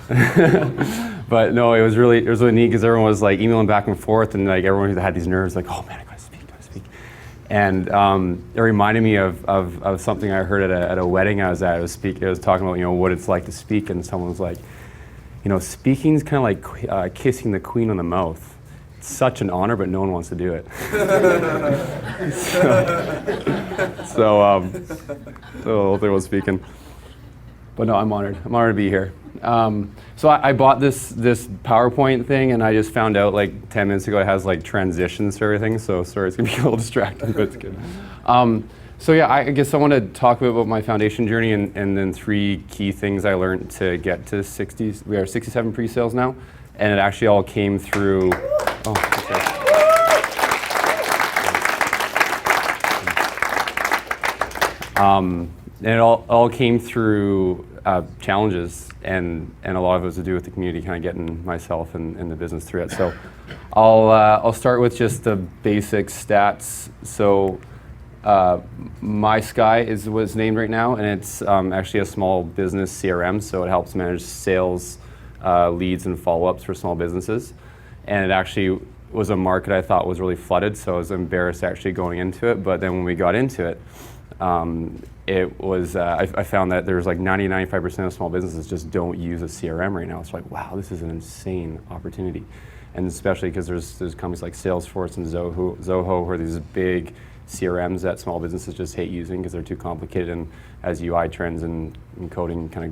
But no, it was really neat because everyone was like emailing back and forth, and like everyone had these nerves, like, oh man, I gotta speak. And it reminded me of something I heard at a wedding I was at. I was talking about what it's like to speak, and someone was like, speaking's kind of like kissing the queen on the mouth. It's such an honor, but no one wants to do it. so they was speaking. But no, I'm honored. I'm honored to be here. So I bought this PowerPoint thing, and I just found out like 10 minutes ago it has like transitions to everything. So sorry, it's gonna be a little distracting, but it's good. So yeah, I guess I want to talk a bit about my foundation journey and then 3 key things I learned to get to 60. We are 67 pre-sales now, and it actually all came through. Oh, okay. And it all came through challenges, and a lot of it was to do with the community, kind of getting myself and the business through it. So I'll start with just the basic stats. So my Sky was named right now, and it's actually a small business CRM, so it helps manage sales, leads, and follow-ups for small businesses. And it actually was a market I thought was really flooded, so I was embarrassed actually going into it. But then when we got into it, it was I found that there's like 90-95% of small businesses just don't use a CRM right now. It's like, wow, this is an insane opportunity, and especially because there's companies like Salesforce and Zoho who are these big CRMs that small businesses just hate using because they're too complicated, and as UI trends and coding kind of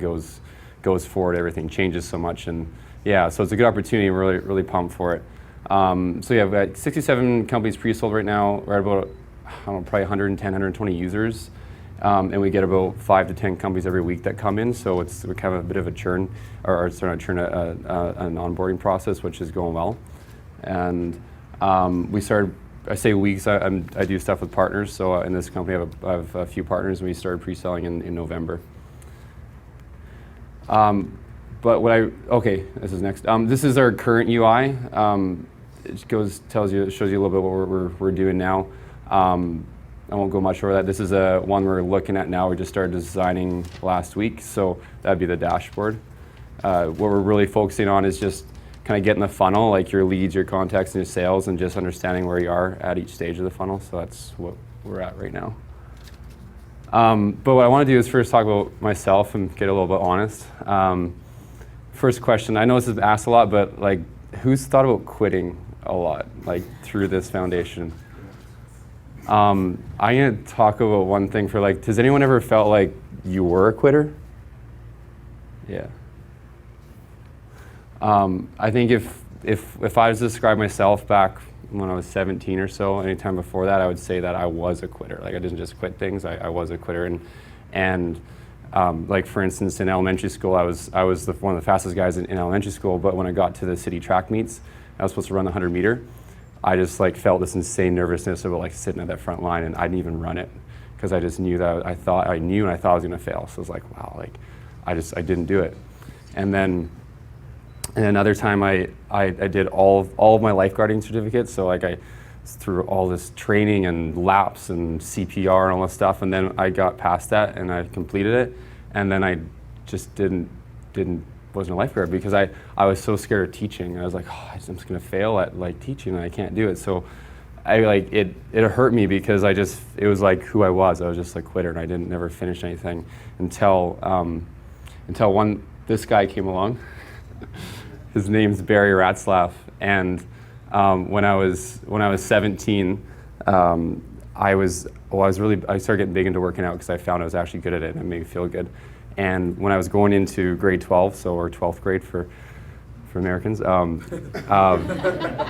goes forward, everything changes so much, and yeah, so it's a good opportunity. I'm really pumped for it. So yeah, we've got 67 companies pre-sold right now. We're at about probably 110, 120 users. And we get about 5 to 10 companies every week that come in, so we have a bit of a churn, or starting to churn an onboarding process, which is going well. And we started, I say weeks, I do stuff with partners, so in this company I have a few partners, and we started pre-selling in November. But this is next. This is our current UI. It shows you a little bit what we're doing now. I won't go much over that. This is one we're looking at now. We just started designing last week, so that'd be the dashboard. What we're really focusing on is just kind of getting the funnel, like your leads, your contacts, and your sales, and just understanding where you are at each stage of the funnel. So that's what we're at right now. But what I want to do is first talk about myself and get a little bit honest. First question, I know this is asked a lot, but like, who's thought about quitting a lot, like through this foundation? I'm gonna talk about one thing for like, has anyone ever felt like you were a quitter? Yeah. I think if I was to describe myself back when I was 17 or so, anytime before that, I would say that I was a quitter. Like I didn't just quit things, I was a quitter. And like for instance, in elementary school, I was one of the fastest guys in elementary school, but when I got to the city track meets, I was supposed to run the 100 meter. I just like felt this insane nervousness about like sitting at that front line, and I didn't even run it because I just knew that I thought I was gonna fail. So I was like, wow, like I didn't do it. And then another time I did all of my lifeguarding certificates. So like I through all this training and laps and CPR and all this stuff, and then I got past that and I completed it, and then I just wasn't a lifeguard because I was so scared of teaching. I was like, oh, I'm just gonna fail at like teaching and I can't do it. So I like it hurt me because it was like who I was. I was just a quitter, and I didn't never finish anything until this guy came along. His name's Barry Ratzlaff, and when I was 17, I started getting big into working out because I found I was actually good at it and it made me feel good. And when I was going into grade 12, or 12th grade for Americans, I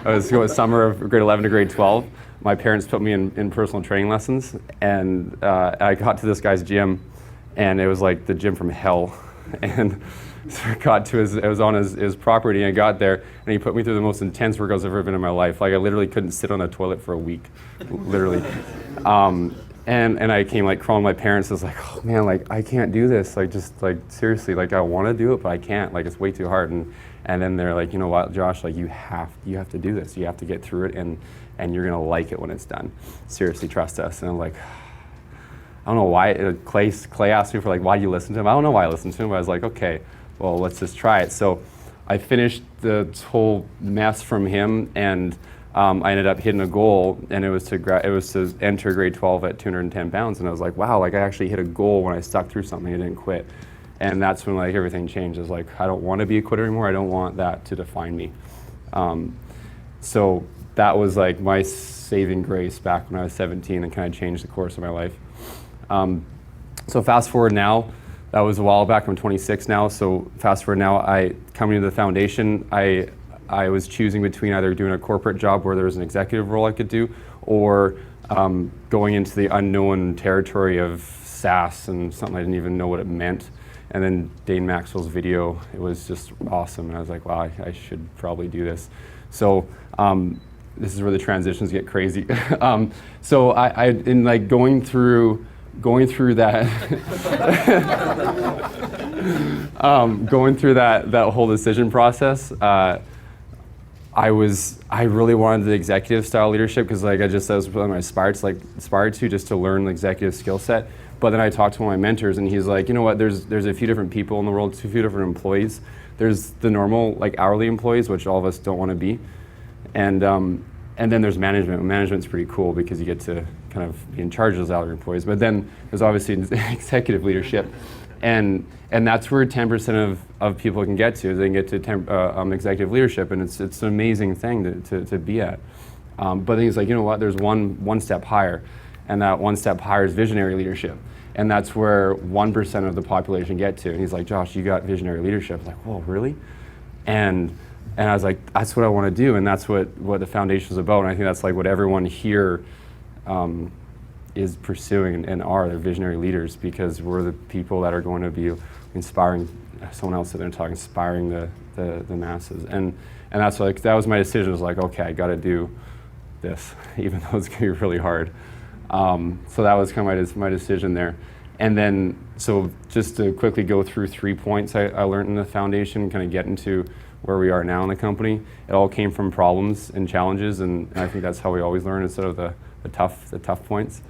was going summer of grade 11 to grade 12. My parents put me in personal training lessons, and I got to this guy's gym, and it was like the gym from hell. And so I got to it was on his property, and I got there, and he put me through the most intense workouts I've ever been in my life. Like I literally couldn't sit on a toilet for a week, literally. And I came like crawling to my parents. I was like, oh man, like I can't do this. Like just like seriously, like I want to do it, but I can't. Like it's way too hard. And then they're like, you know what, Josh, like you have to do this. You have to get through it, and you're gonna like it when it's done. Seriously, trust us. And I'm like, I don't know why. Clay asked me for like, why do you listen to him? I don't know why I listened to him, but I was like, okay, well, let's just try it. So I finished the whole mess from him, and I ended up hitting a goal, and it was to enter grade 12 at 210 pounds. And I was like, wow, like I actually hit a goal when I stuck through something. I didn't quit. And that's when like everything changed. It's like, I don't want to be a quitter anymore. I don't want that to define me. So that was like my saving grace back when I was 17 and kind of changed the course of my life. So fast forward now, that was a while back. I'm 26 now. So fast forward now, coming into the foundation, I was choosing between either doing a corporate job where there was an executive role I could do, or going into the unknown territory of SaaS and something I didn't even know what it meant. And then Dane Maxwell's video, it was just awesome. And I was like, wow, I should probably do this. So this is where the transitions get crazy. So I in like going through that going through that whole decision process, I really wanted the executive style leadership because like that was what I aspired to just to learn the executive skill set. But then I talked to one of my mentors, and he's like, you know what? There's a few different people in the world, a few different employees. There's the normal like hourly employees, which all of us don't want to be, and then there's management. Management's pretty cool because you get to kind of be in charge of those hourly employees. But then there's obviously executive leadership, and that's where 10% of people can get to. They can get to executive leadership, and it's an amazing thing to be at. But then he's like, you know what? There's one step higher, and that one step higher is visionary leadership. And that's where 1% of the population get to. And he's like, Josh, you got visionary leadership. I was like, whoa, really? And I was like, that's what I want to do, and that's what the foundation is about. And I think that's like what everyone here is pursuing and are. They're visionary leaders because we're the people that are going to be inspiring someone else that they're talking, inspiring the masses. And that's like, that was my decision. It was like, okay, I got to do this, even though it's going to be really hard. So that was kind of my decision there. And then, so just to quickly go through 3 points I learned in the foundation, kind of get into where we are now in the company. It all came from problems and challenges, and I think that's how we always learn instead of the tough points.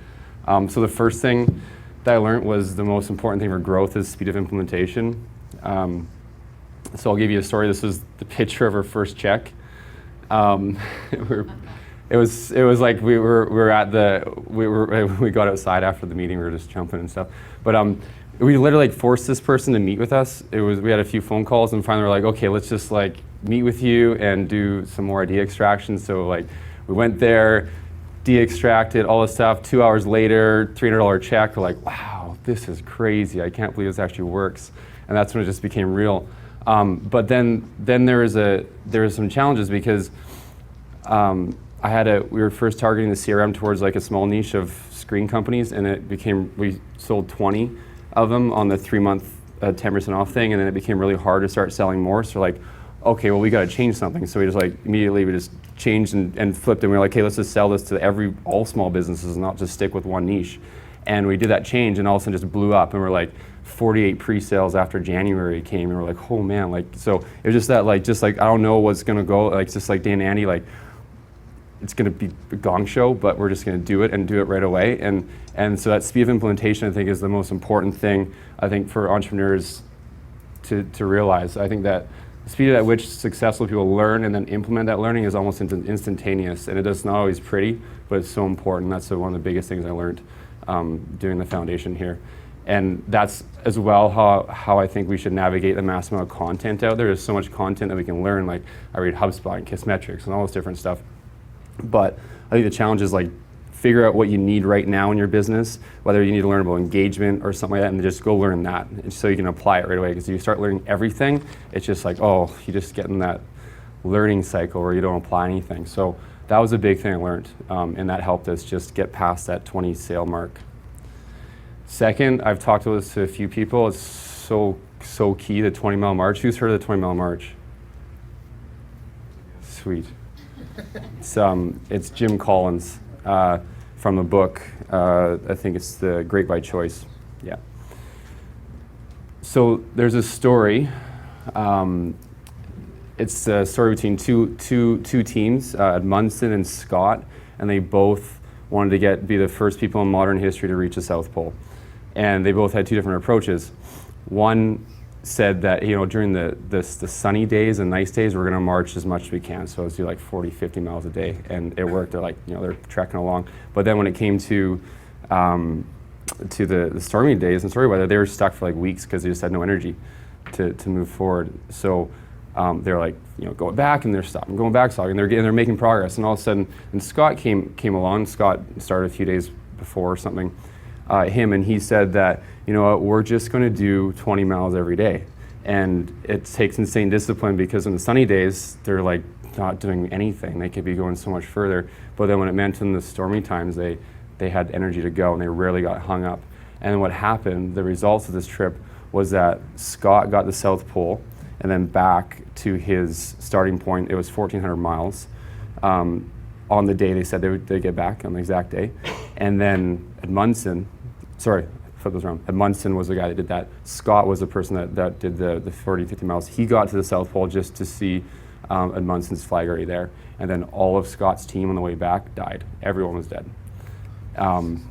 So the first thing that I learned was the most important thing for growth is speed of implementation. So I'll give you a story. This was the picture of our first check. It was like we got outside after the meeting. We were just jumping and stuff. But we literally like forced this person to meet with us. We had a few phone calls, and finally we're like, okay, let's just like meet with you and do some more idea extraction. So like we went there, de-extracted all this stuff. 2 hours later, $300 check. We're like, wow, this is crazy. I can't believe this actually works. And that's when it just became real. But then there was some challenges because we were first targeting the CRM towards like a small niche of screen companies, and we sold 20 of them on the 3-month 10% off thing, and then it became really hard to start selling more. So like, okay, well we got to change something. So we just like immediately we just changed and flipped, and we were like, okay, let's just sell this to all small businesses and not just stick with one niche. And we did that change, and all of a sudden just blew up, and we're like 48 pre-sales after January came, and we're like, oh man, like so it was just that like I don't know what's gonna go, like just like Dan and Andy, like it's going to be a gong show, but we're just going to do it and do it right away. And so that speed of implementation, I think, is the most important thing, I think, for entrepreneurs to realize. I think that the speed at which successful people learn and then implement that learning is almost instantaneous. And it's not always pretty, but it's so important. That's one of the biggest things I learned doing the foundation here. And that's as well how I think we should navigate the massive amount of content out there. There's so much content that we can learn. Like I read HubSpot and Kissmetrics and all this different stuff. But I think the challenge is like figure out what you need right now in your business, whether you need to learn about engagement or something like that, and just go learn that so you can apply it right away. Because if you start learning everything, it's just like, oh, you just get in that learning cycle where you don't apply anything. So that was a big thing I learned, and that helped us just get past that 20 sale mark. Second, I've talked about this to a few people. It's so key, the 20-mile march. Who's heard of the 20-mile march? Sweet. It's Jim Collins from the book. I think it's The Great by Choice. Yeah. So there's a story. It's a story between two teams, Munson and Scott, and they both wanted to be the first people in modern history to reach the South Pole. And they both had two different approaches. One said that, during the sunny days and nice days, we're going to march as much as we can. So let's do like 40, 50 miles a day. And it worked. They're like, they're trekking along. But then when it came to the stormy days and stormy weather, they were stuck for like weeks because they just had no energy to move forward. So they're like, going back, and they're stopping, going back, stopping, and they're making progress. And all of a sudden, and Scott came along. Scott started a few days before or something, and he said that, we're just going to do 20 miles every day. And it takes insane discipline, because in the sunny days, they're like not doing anything. They could be going so much further. But then when it meant in the stormy times, they had energy to go, and they rarely got hung up. And what happened, the results of this trip, was that Scott got the South Pole and then back to his starting point. It was 1,400 miles. On the day they said they'd get back, on the exact day. And then Edmundson was the guy that did that. Scott was the person that did the 40, 50 miles. He got to the South Pole just to see Edmundson's flag already there. And then all of Scott's team on the way back died. Everyone was dead.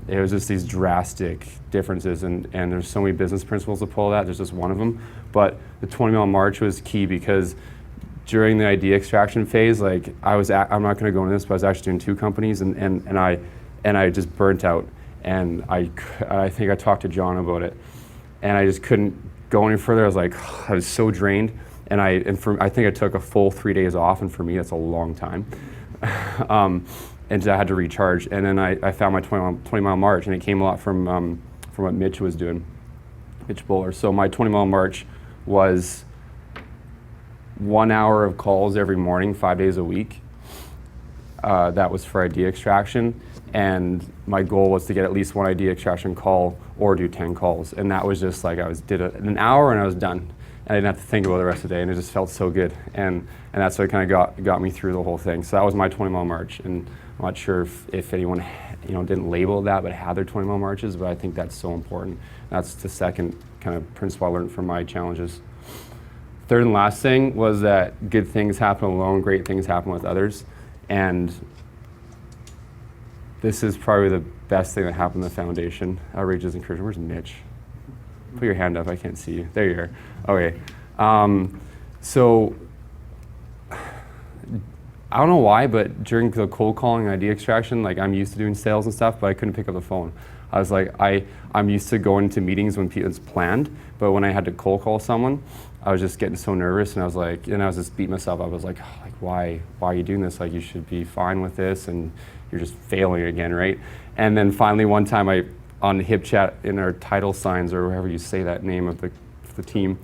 It was just these drastic differences, and there's so many business principles to pull that. There's just one of them. But the 20-mile march was key, because during the idea extraction phase, like I'm not going to go into this, but I was actually doing 2 companies, and I just burnt out. And I think I talked to John about it, and I just couldn't go any further. I was so drained, and I think I took a full 3 days off, and for me that's a long time. And I had to recharge, and then I found my 20-mile march, and it came a lot from what Mitch was doing, Mitch Bowler. So my 20-mile march was 1 hour of calls every morning, 5 days a week. That was for idea extraction, and my goal was to get at least one idea extraction call or do 10 calls, and that was just like did it in an hour and I was done. And I didn't have to think about it the rest of the day, and it just felt so good, and that's what kind of got me through the whole thing. So that was my 20-mile march, and I'm not sure if anyone didn't label that but had their 20-mile marches, but I think that's so important. That's the second kind of principle I learned from my challenges. Third and last thing was that good things happen alone, great things happen with others. And this is probably the best thing that happened in the foundation. Outrageous encouragement. Where's Mitch? Put your hand up, I can't see you. There you are. Okay. So I don't know why, but during the cold calling idea extraction, like I'm used to doing sales and stuff, but I couldn't pick up the phone. I was like, I'm used to going to meetings when it's planned, but when I had to cold call someone, I was just getting so nervous, and I was just beating myself up. I was like, why are you doing this? Like, you should be fine with this, and you're just failing again, right? And then finally one time on the hip chat in our title signs, or wherever you say that name of the team,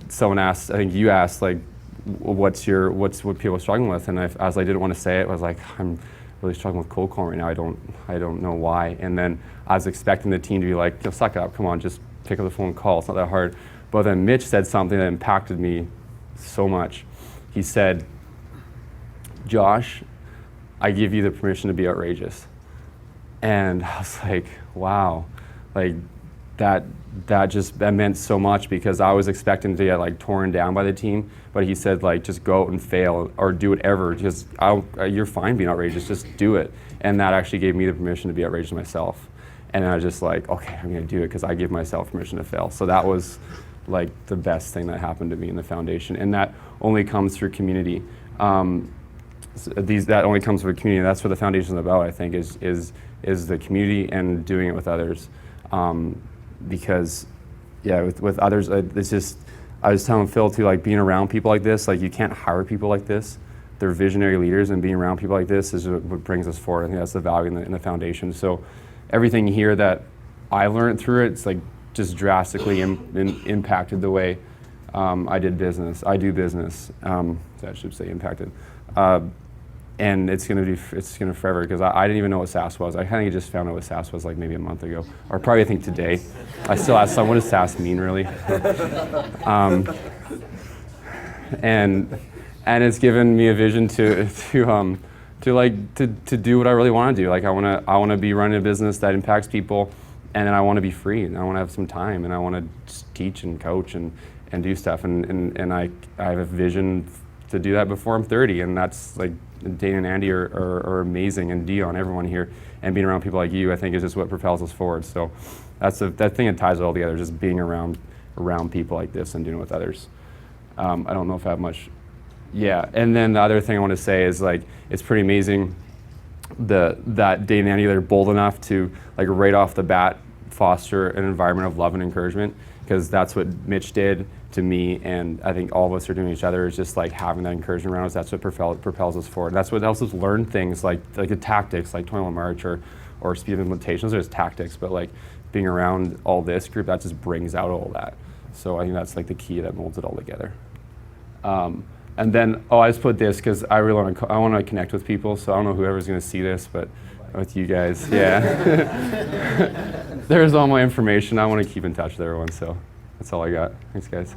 someone asked, I think you asked, like, what people are struggling with, and as I didn't want to say it, I was like, I'm really struggling with cold calling right now. I don't know why. And then I was expecting the team to be like, suck it up, come on, just pick up the phone and call. It's not that hard. But then Mitch said something that impacted me so much. He said, Josh, I give you the permission to be outrageous. And I was like, wow, like that meant so much, because I was expecting to get like torn down by the team, but he said, like, just go out and fail or do whatever. Just you're fine being outrageous, just do it. And that actually gave me the permission to be outrageous myself. And I was just like, okay, I'm gonna do it, because I give myself permission to fail. So that was like the best thing that happened to me in the foundation, and that only comes through community. That only comes through community. That's what the foundation is about, I think, is the community and doing it with others. Because, yeah, with others, it's just, I was telling Phil too, like being around people like this, like you can't hire people like this. They're visionary leaders, and being around people like this is what brings us forward. I think that's the value in the foundation. So everything here that I learned through it's like just drastically impacted the way I do business. I should say impacted. And it's gonna forever, because I didn't even know what SaaS was. I kind of just found out what SaaS was like maybe a month ago, or probably I think today. I still ask someone, what does SaaS mean really? And it's given me a vision to do what I really want to do. Like I want to be running a business that impacts people, and then I want to be free, and I want to have some time, and I want to teach and coach and do stuff. And I have a vision to do that before I'm 30, and that's like Dane and Andy are amazing, and Dion, everyone here, and being around people like you, I think is just what propels us forward. So that's that thing that ties it all together, just being around people like this and doing it with others. I don't know if I have much. Yeah, and then the other thing I want to say is like it's pretty amazing that Dane and Andy, they're bold enough to like right off the bat foster an environment of love and encouragement, because that's what Mitch did to me, and I think all of us are doing each other, is just like having that encouragement around us. That's what propels us forward. That's what helps us learn things like the tactics, like 21 March or speed of implementation. Those are just tactics, but like being around all this group, that just brings out all that. So I think that's like the key that molds it all together. And then, I just put this because I really want to connect with people. So I don't know whoever's going to see this, but with you guys, yeah. There's all my information. I want to keep in touch with everyone. So that's all I got. Thanks, guys.